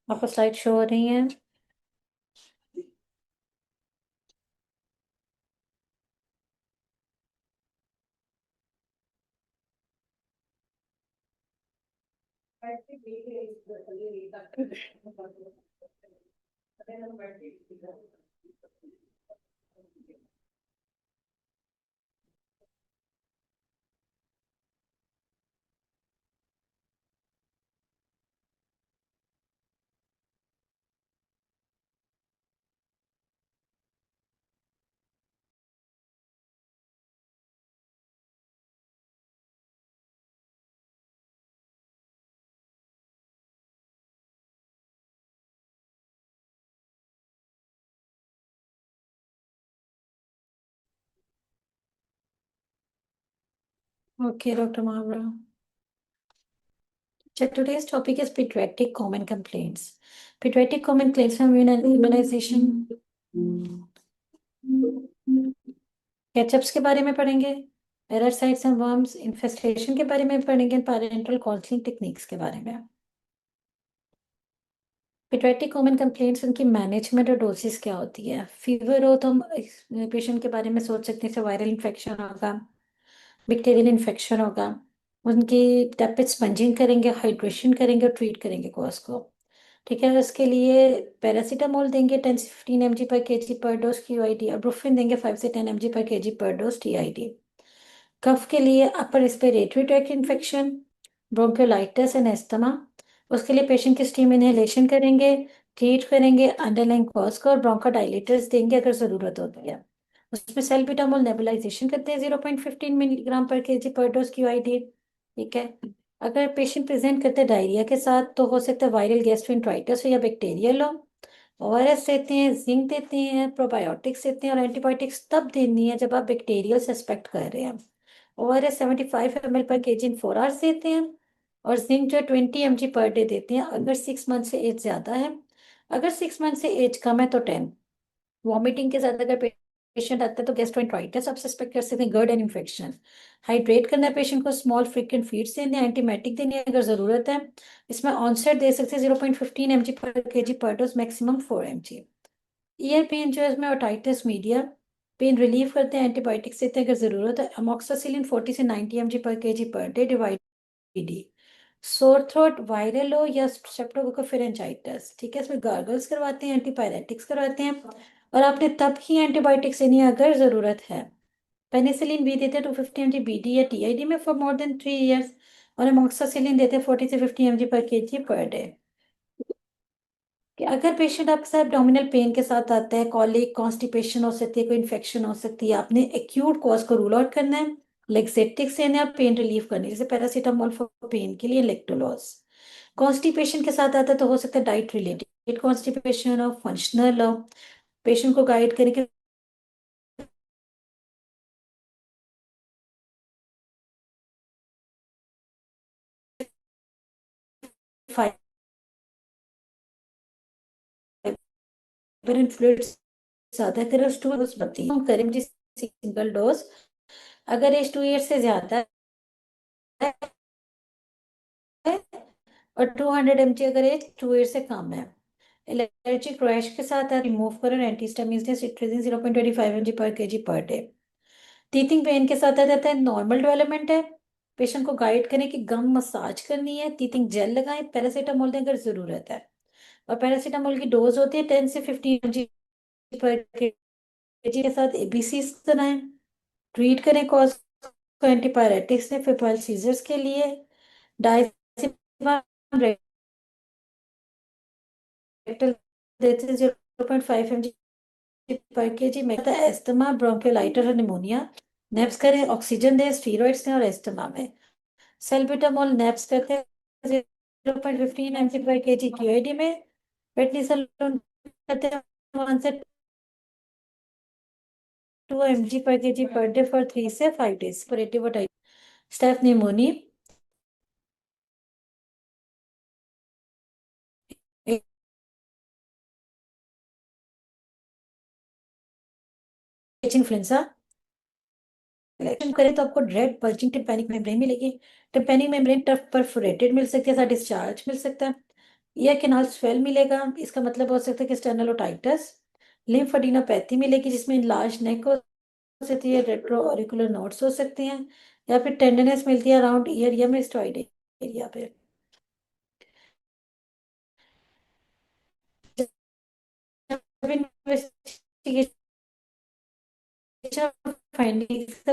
आपको slide show हो रही है? Okay, Dr. Mavra. So today's topic is pediatric common complaints. Pediatric common complaints from immunization. Catch-ups के बारे में पढ़ेंगे, पैरासाइट्स एंड वर्म्स इन्फेस्टेशन के बारे में पढ़ेंगे, पेरेंटल काउंसलिंग टेक्निक्स के बारे में। पिट्यूटरी कॉमन कंप्लेंट्स, उनकी मैनेजमेंट और डोसेस क्या होती है। फीवर हो तो हम पेशेंट के बारे में सोच सकते हैं, वायरल इन्फेक्शन होगा, बैक्टीरियल इन्फेक्शन होगा। उनकी टैपेट स्पंजिंग करेंगे, हाइड्रेशन करेंगे और ट्रीट करेंगे कॉज को। ठीक है, उसके लिए पैरासीटामोल देंगे 10 से 15 mg पर केजी पर डोज QID, और ब्रुफिन देंगे 5 से 10 mg पर केजी पर डोज TID। कफ के लिए अपर respiratory tract infection, bronchiolitis and asthma, उसके लिए पेशेंट की स्टीम इनहेलेशन करेंगे, ट्रीट करेंगे अंडरलाइंग कॉज को, और ब्रोंकोडाइलेटर्स देंगे अगर ज़रूरत होती है। उसमें सेल्बिटामोल नेबुलाइजेशन करते हैं 0.15 मिलीग्राम पर केजी पर डोज QID। ठीक है, अगर पेशेंट प्रेजेंट करते हैं डायरिया के साथ तो हो सकता है वायरल गैस्ट्रोइंटाइटिस हो या बैक्टीरियल हो। ORS देते हैं, जिंक देते हैं, प्रोबायोटिक्स देते हैं, और एंटीबायोटिक्स तब देनी है जब आप बैक्टीरियल सस्पेक्ट कर रहे हैं। ORS 75 ml पर केजी इन 4 आवर्स देते हैं, और जिंक जो 20 mg पर डे देते हैं अगर 6 मंथ से एज ज़्यादा है। अगर 6 मंथ से एज कम है तो 10। वॉमिटिंग के साथ अगर पेशेंट आता है तो गैस्ट्रोइंटाइटिस आप सस्पेक्ट कर सकते हैं, GERD एंड इन्फेक्शन। हाइड्रेट करना है पेशेंट को, स्मॉल फ्रिक्वेंट फीड्स देने, एंटीमेटिक देनी है अगर ज़रूरत है। इसमें ऑनसेट दे सकते हैं 0.15 mg पर केजी पर dose, maximum 4 mg। Ear pain जो है इसमें ओटाइटिस मीडिया, पेन रिलीव करते हैं, एंटीबायोटिक्स देते हैं अगर ज़रूरत है, अमोक्सासिलिन 40 से 90 mg पर केजी पर day, divide D. Sore throat viral हो या स्ट्रेप्टोकोकफेरेंजाइटिस, ठीक है, इसमें गार्गल्स करवाते हैं, एंटीपायरेटिक्स करवाते हैं, और आपने तब ही एंटीबायोटिक्स देनी है अगर ज़रूरत है। पेनिसिलिन भी देते हैं 250 mg BD या TID में फॉर मोर देन 3 years, और अमोक्सासिलिन देते हैं 40 से 50 mg पर केजी पर डे। कि अगर पेशेंट आपके साथ एब्डोमिनल पेन के साथ आता है, कॉलिक, कॉन्स्टिपेशन हो सकती है, कोई इन्फेक्शन हो सकती है, आपने एक्यूट कॉज को रूल आउट करना है। लेक्सेटिक्स देने आप पेन रिलीफ करने, जैसे पैरासीटामोल फॉर पेन के लिए, लेक्टोलॉज। कॉन्स्टिपेशन के साथ आता है तो हो सकता है डाइट रिलेटेड कॉन्स्टिपेशन हो, फंक्शनल हो, पेशेंट को गाइड करके फाइबर एंड फ्लूइड्स ज्यादा करें, 2 डोज बताइए हम करें जी, सिंगल डोज। अगर एज 2 years से ज्यादा है, और 200 mg अगर एज 2 years से कम है। एलर्जिक रैश के साथ आप रिमूव करो, एंटीस्टामिन्स ने सिट्राजिन 0.25 mg पर केजी पर डे। टीथिंग पेन के साथ आ जाता है, नॉर्मल डेवलपमेंट है, पेशेंट को गाइड करें कि गम मसाज करनी है, टीथिंग जेल लगाएं, पैरासीटामोल दें अगर जरूरत है। और पैरासीटामोल की डोज होती है 10 से 15 mg पर केजी के साथ एबीसी कराएं। ट्रीट करें कॉज को, एंटीपायरेटिक्स ने फिब्राइल सीजर्स के लिए, डायसिमाम रेक्टल देते हैं 0.5 mg पर केजी में। एस्थमा, ब्रोंकियोलाइटिस और निमोनिया, नेप्स करें, ऑक्सीजन दें, स्टीरॉइड्स दें, और एस्थमा में सेल्बिटामोल नेप्स करते हैं 0.15 mg पर केजी QID में। पेटनीसोलोन करते हैं 1 से 2 mg पर केजी पर डे फॉर 3 से 5 days। Staph pneumonia, influenza. Selection करें तो आपको रेड बल्जिंग टिम्पैनिक मेम्ब्रेन मिलेगी। टिम्पैनिक मेम्ब्रेन टफ परफोरेटेड मिल सकती है, डिस्चार्ज मिल सकता है। ईयर कैनाल स्वेल मिलेगा, इसका मतलब हो सकता है कि स्टेनोलोटाइटिस। लिम्फेडिनोपैथी मिलेगी जिसमें लार्ज नेक हो सकती है, रेट्रो ऑरिकुलर नोड्स हो सकते हैं, या फिर टेंडनेस मिलती है अराउंड ईयर या मेस्टॉइड एरिया पे। जब investigation findings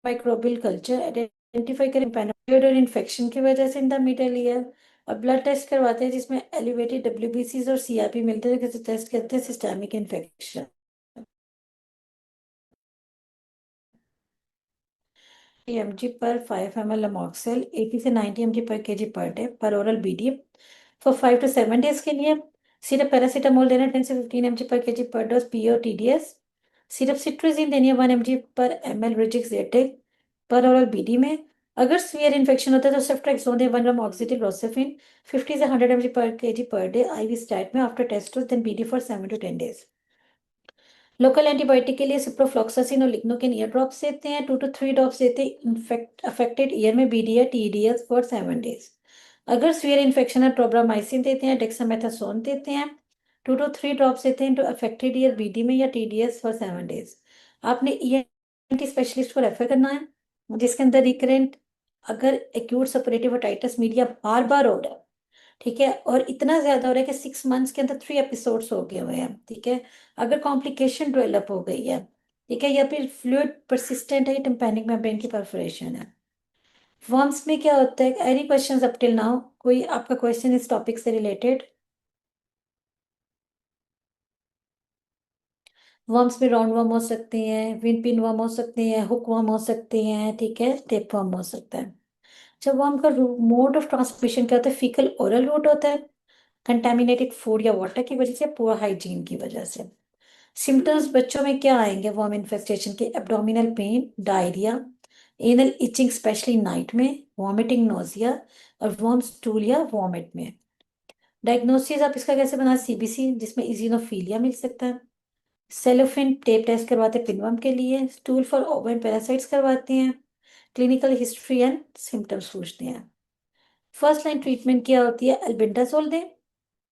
microbial culture identify करें पैनोपियोड और इन्फेक्शन की वजह से इन द मिडल ईयर, और ब्लड टेस्ट करवाते हैं जिसमें एलिवेटेड डब्ल्यूबीसी और सीआरपी मिलते हैं, जैसे टेस्ट करते हैं systemic infection. mg per 5 ml amoxil 80 से 90 mg per kg per day पर oral BD for 5 to 7 days के लिए। सिरप पैरासीटामोल देना 10 से 15 mg per kg per dose PO TDS। Syrup cetirizine देनी है 1 mg पर ml रिजिक्स पर oral BD में। अगर सीवियर इन्फेक्शन होता है तो सेफ्ट्रेक्सोन दे 1 ग्राम ऑक्सीटिल रोसेफिन 50 से 100 mg per kg per day IV stat में after test then BD for 7 to 10 days। Local antibiotic के लिए सिप्रोफ्लॉक्सासिन और लिग्नोकेन ईयर ड्रॉप्स देते हैं, 2 to 3 ड्रॉप्स देते हैं इन्फेक्ट अफेक्टेड ईयर में बीडी या टीडीएस फॉर 7 days। अगर सीवियर इन्फेक्शन है ट्रोब्रामाइसिन देते हैं, डेक्सामेथासोन देते हैं, 2 to 3 ड्रॉप्स देते हैं टू अफेक्टेड ईयर बीडी में या टीडीएस फॉर 7 days। आपने ईएनटी स्पेशलिस्ट को रेफर करना है जिसके अंदर रिकरेंट, अगर एक्यूट सपोरेटिव ओटाइटिस मीडिया बार बार हो रहा है, ठीक है, और इतना ज्यादा हो रहा है कि 6 मंथ्स के अंदर 3 एपिसोड्स हो गए हुए हैं, ठीक है, अगर कॉम्प्लिकेशन डेवलप हो गई है, ठीक है, या फिर फ्लूइड परसिस्टेंट है, टिम्पैनिक मेम्ब्रेन की परफोरेशन है। वर्म्स में क्या होता है, any questions up till now, कोई आपका क्वेश्चन इस टॉपिक से रिलेटेड? वर्म्स में राउंड वर्म हो सकते हैं, विन पिन वर्म हो सकते हैं, हुक वर्म हो सकते हैं, ठीक है, टेप वर्म हो सकता है। जब वर्म का मोड ऑफ ट्रांसमिशन क्या होता है, फीकल ओरल रूट होता है, कंटेमिनेटेड फूड या वाटर की वजह से, पुअर हाइजीन की वजह से। सिम्टम्स बच्चों में क्या आएंगे वर्म इन्फेस्टेशन के, abdominal pain, diarrhoea, anal itching specially night में, वॉमिटिंग, नोजिया, और वर्म स्टूल या वॉमिट में। डायग्नोसिस आप इसका कैसे बना, सीबीसी जिसमें इजिनोफीलिया मिल सकता है, सेलोफिन टेप टेस्ट करवाते हैं पिनवर्म के लिए, स्टूल फॉर ओवन पैरासाइट्स करवाते हैं, क्लिनिकल हिस्ट्री एंड सिम्टम्स पूछते हैं। फर्स्ट लाइन ट्रीटमेंट क्या होती है, एल्बेंडाजोल दें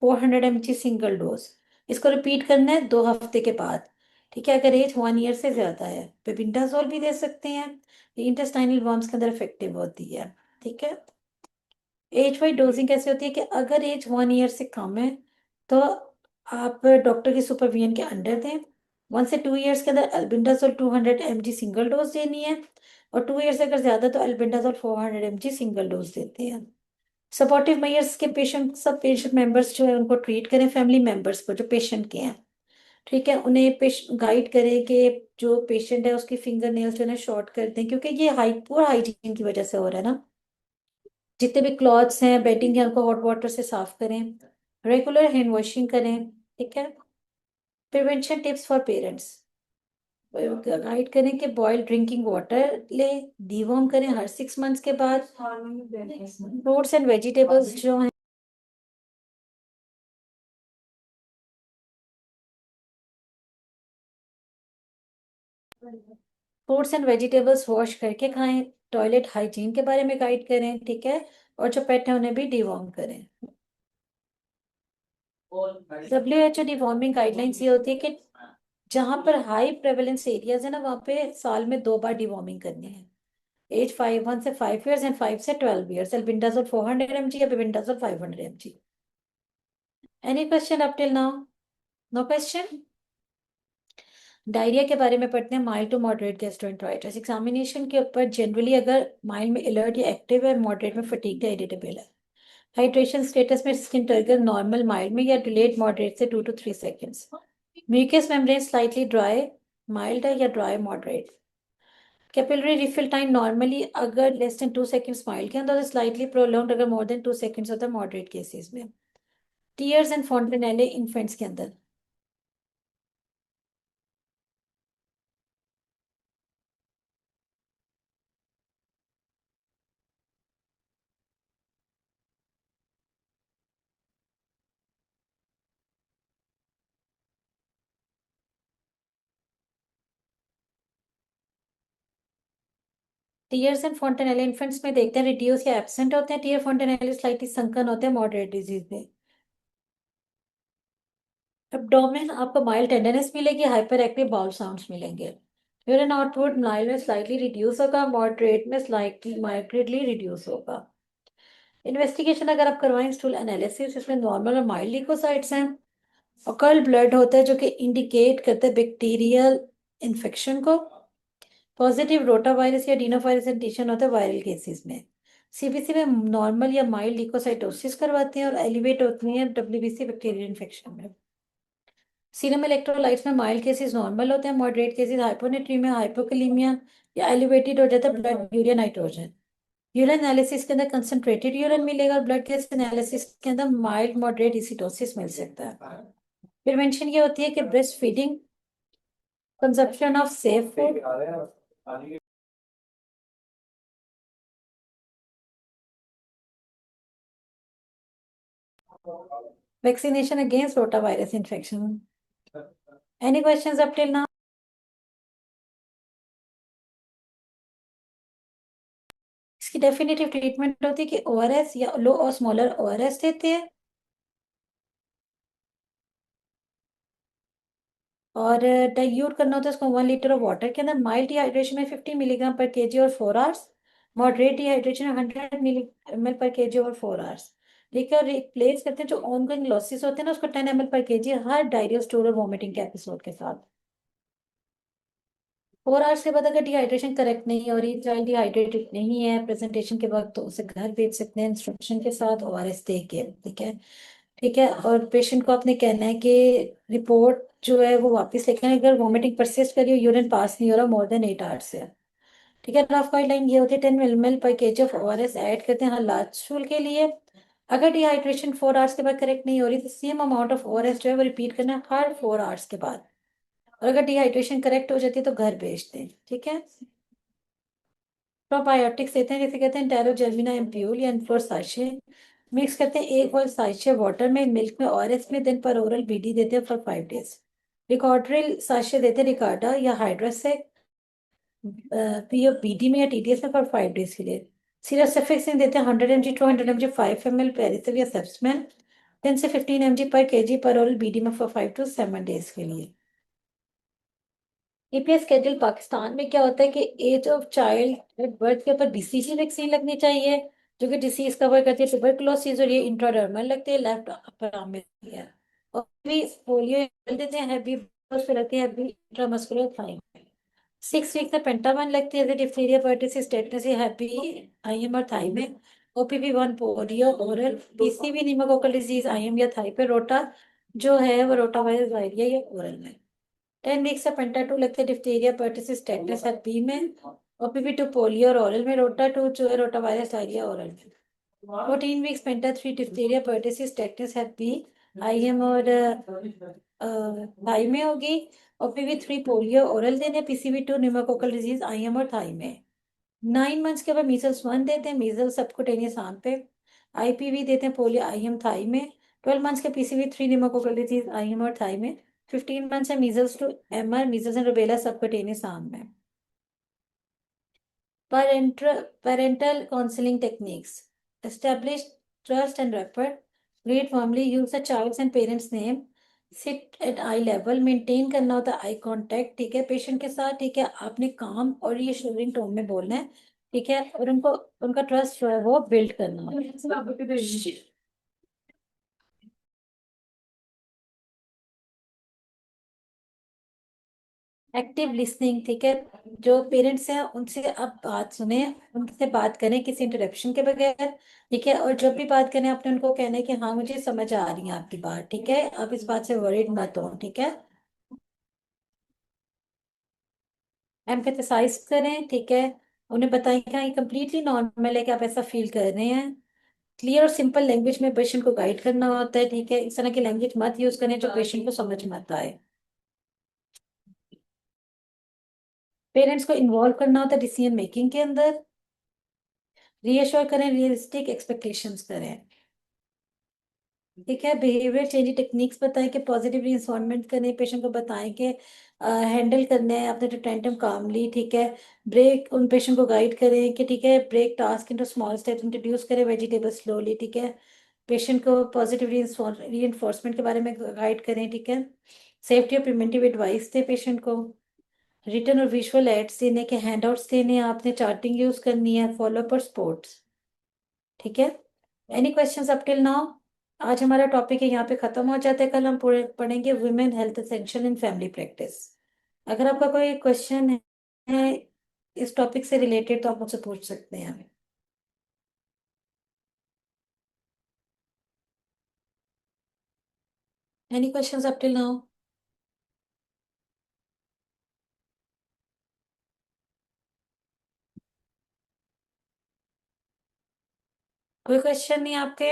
400 mg सिंगल डोज, इसको रिपीट करना है 2 हफ्ते के बाद, ठीक है, अगर एज 1 ईयर से ज्यादा है। पेबिंडाजोल भी दे सकते हैं, ये इंटेस्टाइनल वर्म्स के अंदर इफेक्टिव होती है, ठीक है। एज वाइज डोजिंग कैसे होती है कि अगर एज 1 ईयर से कम है तो आप डॉक्टर के सुपरविजन के अंडर दें। 1 से 2 ईयर्स के अंदर एल्बेंडाजोल 200 mg सिंगल डोज देनी है, और 2 ईयर से अगर ज्यादा तो एल्बेंडाजोल 400 mg सिंगल डोज देते हैं। सपोर्टिव मेयर्स के पेशेंट, सब पेशेंट मेंबर्स जो है उनको ट्रीट करें, फैमिली मेंबर्स को जो पेशेंट के हैं, ठीक है, उन्हें गाइड करें कि जो पेशेंट है उसकी फिंगर नेल्स जो है ना शॉर्ट कर दें, क्योंकि ये पुअर हाइजीन की वजह से हो रहा है ना। जितने भी क्लॉथ्स हैं, बेडिंग है, उनको हॉट वाटर से साफ करें, रेगुलर हैंड वॉशिंग करें, ठीक है। Prevention tips for parents, guide करें कि बॉइल्ड ड्रिंकिंग वाटर ले, डिवॉर्म करें हर 6 मंथ्स के बाद, फ्रूट्स एंड वेजिटेबल्स जो हैं, फ्रूट्स एंड वेजिटेबल्स वॉश करके खाएं, टॉयलेट हाइजीन के बारे में गाइड करें, ठीक है, और जो पेट है उन्हें भी डिवॉर्म करें। WHO डिवॉर्मिंग गाइडलाइंस ये होती है कि जहां पर हाई प्रेवलेंस एरियाज है ना वहां पे साल में 2 बार डिवॉर्मिंग करनी है। एज 1 से 5 ईयर्स एंड 5 से 12 ईयर्स, एल्बेंडाजोल 400 mg या बेंडाजोल 500 mg। Any question up till now? No question. Diarrhoea के बारे में पढ़ते हैं, mild to moderate gastroenteritis. Examination के ऊपर जनरली अगर माइल्ड में अलर्ट या एक्टिव है, मॉडरेट में फटीग या इरिटेबल है। हाइड्रेशन स्टेटस में स्किन टर्गल नॉर्मल माइल्ड में, या डिलेड मॉडरेट से 2 to 3 seconds. Mucous membrane slightly dry mild है या dry moderate. Capillary refill time normally अगर लेस देन 2 सेकेंड्स माइल्ड के अंदर, स्लाइटली प्रोलॉन्ग अगर मोर देन 2 सेकेंड्स होता है मॉडरेट केसेस में। टीयर्स एंड फॉन्टेनेले इन्फेंट्स के अंदर। टीयर्स एंड फॉन्टेनेले इन्फेंट्स में देखते हैं रिड्यूस या एब्सेंट होते हैं, टीयर फॉन्टेनेले स्लाइटली संकन होते हैं मॉडरेट डिजीज में। एब्डोमेन आपको माइल्ड टेंडरनेस मिलेगी, हाइपर एक्टिव बाउल साउंड्स मिलेंगे। यूरिन आउटपुट माइल्ड में स्लाइटली रिड्यूस होगा, मॉडरेट में स्लाइटली माइल्डली रिड्यूस होगा। इन्वेस्टिगेशन अगर आप करवाएं स्टूल एनालिसिस, इसमें नॉर्मल और माइल्ड ल्यूकोसाइट्स हैं। ऑकल्ट ब्लड होता है जो कि इंडिकेट करता है बैक्टीरियल इन्फेक्शन को। पॉजिटिव रोटा वायरस या डीनोवायरस एडिशन होता है वायरल केसेस में। सीबीसी में नॉर्मल या माइल्ड ल्यूकोसाइटोसिस करवाते हैं और एलिवेट होती है डब्ल्यूबीसी बैक्टीरियल इन्फेक्शन में। सीरम इलेक्ट्रोलाइट्स में माइल्ड केसेस नॉर्मल होते हैं, मॉडरेट केसेस हाइपोनेट्रीमिया, हाइपोकैलेमिया या एलिवेटेड हो जाता है blood urea nitrogen. Urine analysis के अंदर कंसंट्रेटेड यूरिन मिलेगा और ब्लड टेस्ट एनालिसिस के अंदर माइल्ड मॉडरेट एसिडोसिस मिल सकता है। प्रिवेंशन ये होती है कि breast feeding, consumption of safe food, vaccination against rota virus infection. Any questions up till now? इसकी डेफिनेटिव ट्रीटमेंट होती है कि ओआरएस या लो और स्मॉलर ओआरएस देते हैं, और डाइल्यूट करना होता है उसको 1 लीटर ऑफ वाटर के अंदर। माइल्ड डिहाइड्रेशन में 50 मिलीग्राम पर केजी और 4 आवर्स, मॉडरेट डिहाइड्रेशन में 100 ml पर केजी और 4 आवर्स। ठीक है, और रिप्लेस करते हैं जो ऑनगोइंग लॉसेस होते हैं ना उसको 10 ml पर केजी हर डायरियल स्टूल और वॉमिटिंग के एपिसोड के साथ। 4 आवर्स के बाद अगर डिहाइड्रेशन करेक्ट नहीं हो रही, चाइल्ड डिहाइड्रेटेड नहीं है प्रेजेंटेशन के वक्त, तो उसे घर भेज सकते हैं इंस्ट्रक्शन के साथ ओआरएस दे के। ठीक है। ठीक है, और पेशेंट को आपने कहना है कि रिपोर्ट जो है वो वापस लेकर आए अगर वॉमिटिंग परसिस्ट करी हो, यूरिन पास नहीं हो रहा मोर देन 8 आवर्स से। ठीक है, रफ गाइडलाइन ये होती है 10 ml पर केजी ऑफ ओआरएस ऐड करते हैं हर लार्ज स्टूल के लिए। अगर डिहाइड्रेशन 4 आवर्स के बाद करेक्ट नहीं हो रही तो सेम अमाउंट ऑफ ओआरएस जो है वो रिपीट करना है हर 4 आवर्स के बाद। और अगर डिहाइड्रेशन करेक्ट हो जाती है तो घर भेज दें। ठीक है। प्रोबायोटिक्स देते हैं, जैसे कहते हैं टेरोजेल्मिना एम्प्यूल या इन्फ्लोर साशे, मिक्स करते हैं एक और साशे वाटर में, मिल्क में, ओआरएस में, दिन पर ओरल बीडी देते हैं फॉर 5 डेज। रिकॉर्ड्रिल साशे देते हैं रिकार्डा या हाइड्रोसेक पीओ बीडी में या टीडीएस में फॉर 5 डेज के लिए। सीरोसेफिक्सिन देते हैं 100 mg 200 mg 5 ml पेरिसिल या सेप्समेन, 10 से 15 mg पर केजी पर ओरल बीडी में फॉर 5 to 7 डेज के लिए। ईपीएस स्केड्यूल पाकिस्तान में क्या होता है कि age of child at birth के ऊपर बीसीजी वैक्सीन लगनी चाहिए जो कि डिसीज कवर करती है ट्यूबरकुलोसिस, और ये इंट्राडर्मल लगती है लेफ्ट अपर आर्म में लगती है। और भी पोलियो देते हैं, हैप्पी उस पे लगती है, हैप्पी इंट्रामस्कुलर थाई में। 6 वीक में पेंटावन लगती है, diphtheria pertussis tetanus hep B IM और थाई में। OPV1 polio oral, PCV pneumococcal disease IM या थाई पे, रोटा जो है वो रोटा वायरस वायरिया या ओरल में। 10 वीक्स से पेंटा 2 लगते हैं डिप्थीरिया परटिसिस टेटनस है बी में। OPV2 पोलियो और ओरल में, रोटा 2 जो है रोटा वायरस डायरिया ओरल में। 14 वीक्स पेंटा 3 डिप्थीरिया परटिसिस टेटनस है बी आईएम और थाई में होगी। OPV3 पोलियो ओरल देने, PCV2 निमोकोकल डिजीज आईएम और थाई में। 9 मंथ्स के बाद मीजल्स 1 देते हैं, मीजल्स सबकुटेनियस आर्म पे। IPV देते हैं पोलियो आईएम थाई में। 12 मंथ्स के PCV3 निमोकोकल डिजीज आईएम और थाई में। 15 मंथ्स है measles two MR measles and rubella subcutaneous arm में। Parental counseling techniques. Establish trust and rapport. Read firmly. Use the child's and parents' name. Sit at eye level. Maintain करना होता है eye contact. ठीक है, patient के साथ। ठीक है, आपने काम और रीअश्योरिंग टोन में बोलना है। ठीक है, और उनको उनका ट्रस्ट जो है वो बिल्ड करना है। Active listening. ठीक है, जो पेरेंट्स हैं उनसे आप बात सुने, उनसे बात करें किसी इंटरप्शन के बगैर। ठीक है, और जब भी बात करें आपने उनको कहना है कि हाँ मुझे समझ आ रही है आपकी बात। ठीक है, आप इस बात से वरीड मत हो। ठीक है, एम्फेसाइज करें। ठीक है, उन्हें बताएं कि हाँ ये कम्प्लीटली नॉर्मल है कि आप ऐसा फील कर रहे हैं। क्लियर और सिंपल लैंग्वेज में पेशेंट को गाइड करना होता है। ठीक है, इस तरह की लैंग्वेज मत यूज करें जो पेशेंट को समझ मत आए। पेरेंट्स को इन्वॉल्व करना होता है डिसीजन मेकिंग के अंदर। रीअश्योर करें, रियलिस्टिक एक्सपेक्टेशंस करें। ठीक है, बिहेवियर चेंज टेक्निक्स बताएं कि पॉजिटिव रिइंफोर्समेंट करने, पेशेंट को बताएं कि हैंडल करने हैं अपने टेंटम कामली। ठीक है, ब्रेक उन पेशेंट को गाइड करें कि ठीक है, break task into small steps, introduce करें वेजिटेबल स्लोली। ठीक है, पेशेंट को पॉजिटिव रिइंफोर्समेंट के बारे में गाइड करें। ठीक है, सेफ्टी और प्रिवेंटिव एडवाइस दें पेशेंट को, रिटर्न और विजुअल एड्स देने के, हैंडआउट्स देने हैं, आपने चार्टिंग यूज करनी है, फॉलो अप और स्पोर्ट्स। ठीक है, any questions up till now? आज हमारा टॉपिक है यहाँ पे खत्म हो जाता है, कल हम पढ़ेंगे women health essential in family practice. अगर आपका कोई क्वेश्चन है इस टॉपिक से रिलेटेड तो आप मुझसे पूछ सकते हैं। Any questions up till now? कोई क्वेश्चन नहीं आपके?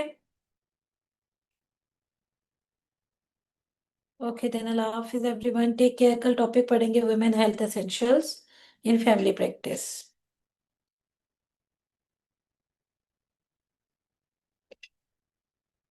ओके देन, अल्लाह हाफिज एवरीवन, टेक केयर। कल टॉपिक पढ़ेंगे women health essentials in family practice.